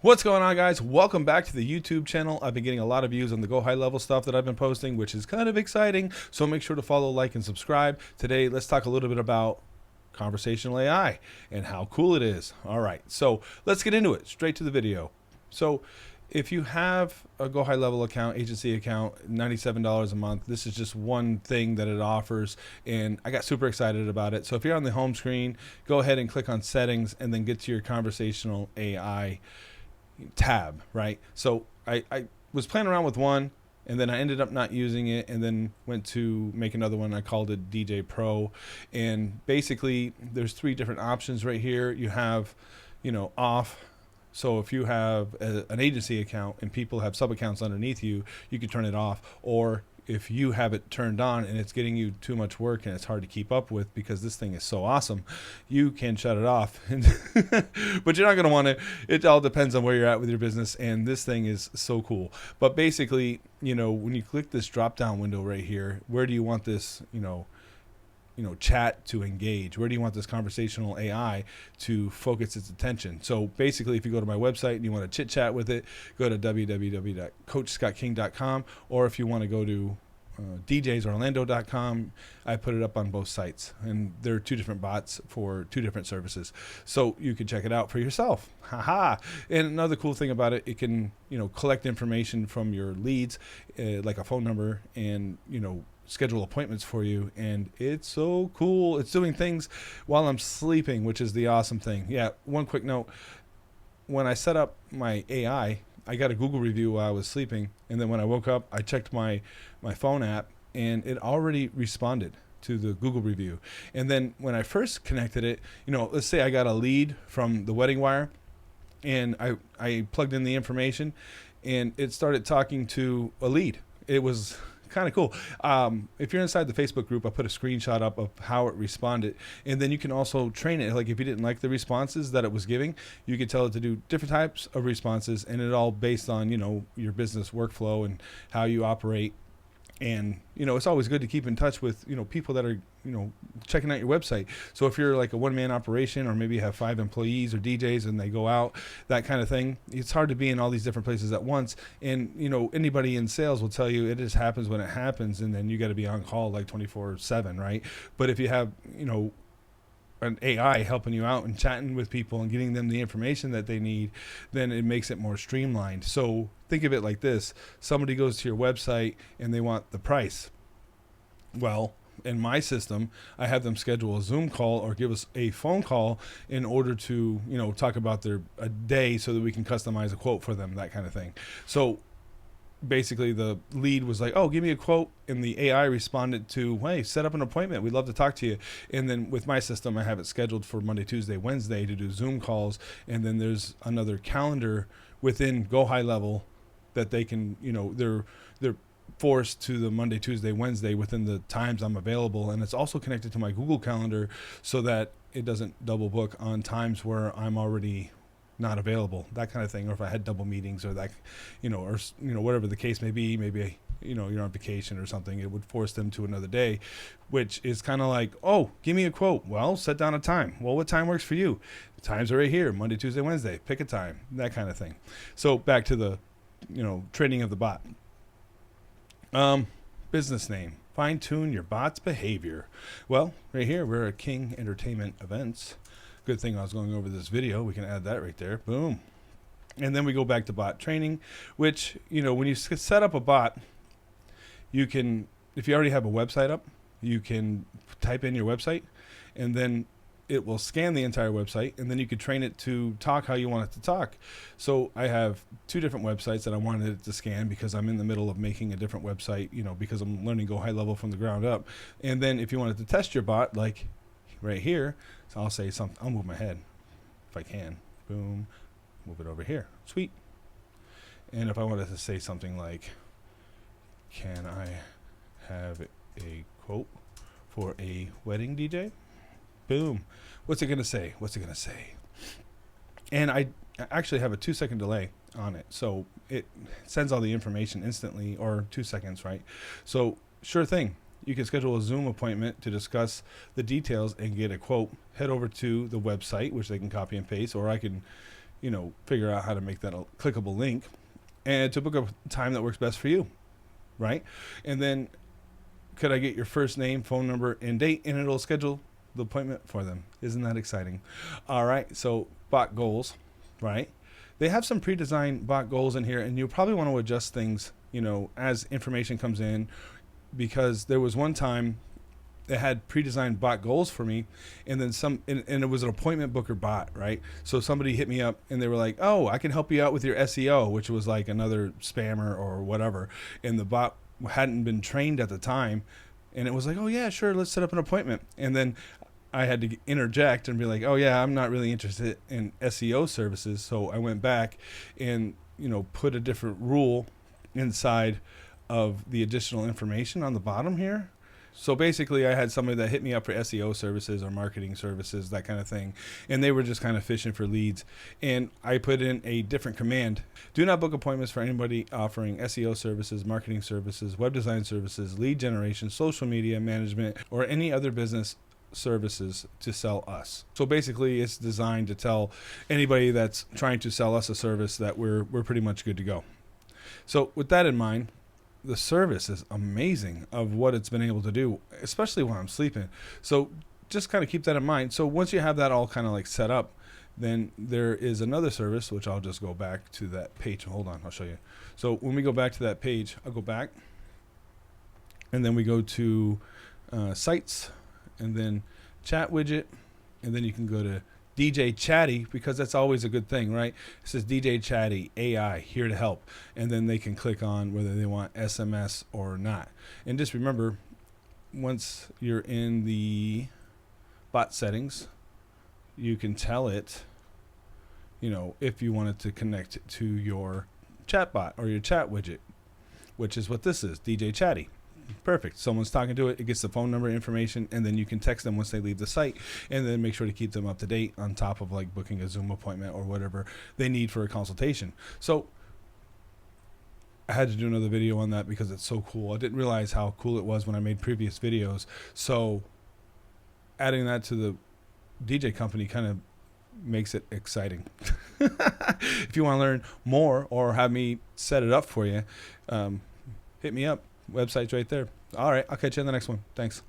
What's going on, guys? Welcome back to the YouTube channel. I've been getting a lot of views on the Go High Level stuff that I've been posting, which is kind of exciting. So make sure to follow, like, and subscribe. Today, let's talk a little bit about conversational AI and how cool it is. All right, so let's get into it. Straight to the video. So if you have a Go High Level account, agency account, $97 a month, this is just one thing that it offers, and I got super excited about it. So if you're on the home screen, go ahead and click on settings and then get to your conversational AI tab, right? So I was playing around with one, and then I ended up not using it, and then went to make another one. I called it DJ Pro, and basically there's three different options right here. You have, off. So if you have an agency account and people have sub accounts underneath you, you can turn it off. Or if you have it turned on and it's getting you too much work and it's hard to keep up with because this thing is so awesome, you can shut it off. But you're not going to want to. It all depends on where you're at with your business, and this thing is so cool. But basically, when you click this drop down window right here, where do you want this, chat to engage? Where do you want this conversational AI to focus its attention? So basically, if you go to my website and you want to chit chat with it, go to www.coachscottking.com, or if you want to go to djsorlando.com, I put it up on both sites, and there are two different bots for two different services, so you can check it out for yourself. Haha. And another cool thing about it, it can collect information from your leads, like a phone number, and schedule appointments for you, and it's so cool. It's doing things while I'm sleeping, which is the awesome thing. Yeah, one quick note. When I set up my AI, I got a Google review while I was sleeping, and then when I woke up, I checked my phone app, and it already responded to the Google review. And then when I first connected it, let's say I got a lead from the wedding wire, and I plugged in the information, and it started talking to a lead. It was kind of cool. If you're inside the Facebook group, I put a screenshot up of how it responded, and then you can also train it. Like if you didn't like the responses that it was giving, you could tell it to do different types of responses, and it all based on your business workflow and how you operate. And it's always good to keep in touch with people that are checking out your website. So if you're like a one-man operation, or maybe you have 5 employees or DJs and they go out, that kind of thing, it's hard to be in all these different places at once. And anybody in sales will tell you it just happens when it happens, and then you got to be on call like 24/7, right? But if you have an AI helping you out and chatting with people and getting them the information that they need, then it makes it more streamlined. So think of it like this. Somebody goes to your website and they want the price. Well, in my system, I have them schedule a Zoom call or give us a phone call in order to, talk about a day so that we can customize a quote for them, that kind of thing. So basically the lead was like, oh, give me a quote, and the AI responded to, hey, set up an appointment, we'd love to talk to you. And then with my system, I have it scheduled for Monday, Tuesday, Wednesday to do Zoom calls. And then there's another calendar within Go High Level that they can, they're forced to the Monday, Tuesday, Wednesday within the times I'm available. And it's also connected to my Google Calendar so that it doesn't double book on times where I'm already not available, that kind of thing. Or if I had double meetings, or that, or whatever the case may be, maybe you're on vacation or something, it would force them to another day, which is kind of like, oh, give me a quote. Well, set down a time. Well, what time works for you? The times are right here, Monday, Tuesday, Wednesday. Pick a time, that kind of thing. So back to the training of the bot. Business name. Fine tune your bot's behavior. Well, right here we're at King Entertainment Events. Good thing I was going over this video. We can add that right there. Boom. And then we go back to bot training, which, when you set up a bot, you can, if you already have a website up, you can type in your website, and then it will scan the entire website, and then you could train it to talk how you want it to talk. So I have 2 different websites that I wanted it to scan because I'm in the middle of making a different website, because I'm learning Go High Level from the ground up. And then if you wanted to test your bot, like right here, so I'll say something. I'll move my head if I can. Boom. Move it over here. Sweet. And if I wanted to say something like, can I have a quote for a wedding DJ? Boom. What's it going to say? What's it going to say? And I actually have a 2-second delay on it. So it sends all the information instantly, or 2 seconds, right? So sure thing. You can schedule a Zoom appointment to discuss the details and get a quote. Head over to the website, which they can copy and paste, or I can, figure out how to make that a clickable link and to book a time that works best for you, right? And then could I get your first name, phone number, and date, and it'll schedule the appointment for them. Isn't that exciting? All right, so bot goals, right? They have some pre-designed bot goals in here, and you'll probably want to adjust things, as information comes in, because there was one time they had pre-designed bot goals for me, and then and it was an appointment booker bot, right? So somebody hit me up and they were like, oh, I can help you out with your SEO, which was like another spammer or whatever. And the bot hadn't been trained at the time. And it was like, oh yeah, sure, let's set up an appointment. And then I had to interject and be like, oh yeah, I'm not really interested in SEO services. So I went back and, put a different rule inside of the additional information on the bottom here. So basically I had somebody that hit me up for SEO services or marketing services, that kind of thing. And they were just kind of fishing for leads. And I put in a different command. Do not book appointments for anybody offering SEO services, marketing services, web design services, lead generation, social media management, or any other business services to sell us. So basically it's designed to tell anybody that's trying to sell us a service that we're pretty much good to go. So with that in mind, the service is amazing of what it's been able to do, especially when I'm sleeping. So just kind of keep that in mind. So once you have that all kind of like set up, then there is another service, which I'll just go back to that page. Hold on, I'll show you. So when we go back to that page, I'll go back and then we go to sites and then chat widget. And then you can go to DJ Chatty, because that's always a good thing, right? It says DJ Chatty AI here to help, and then they can click on whether they want SMS or not. And just remember, once you're in the bot settings, you can tell it, if you wanted to connect it to your chat bot or your chat widget, which is what this is, DJ Chatty. Perfect. Someone's talking to it. It gets the phone number information, and then you can text them once they leave the site, and then make sure to keep them up to date on top of like booking a Zoom appointment or whatever they need for a consultation. So I had to do another video on that because it's so cool. I didn't realize how cool it was when I made previous videos. So adding that to the DJ company kind of makes it exciting. If you want to learn more or have me set it up for you, hit me up. Website's right there. All right, I'll catch you in the next one. Thanks.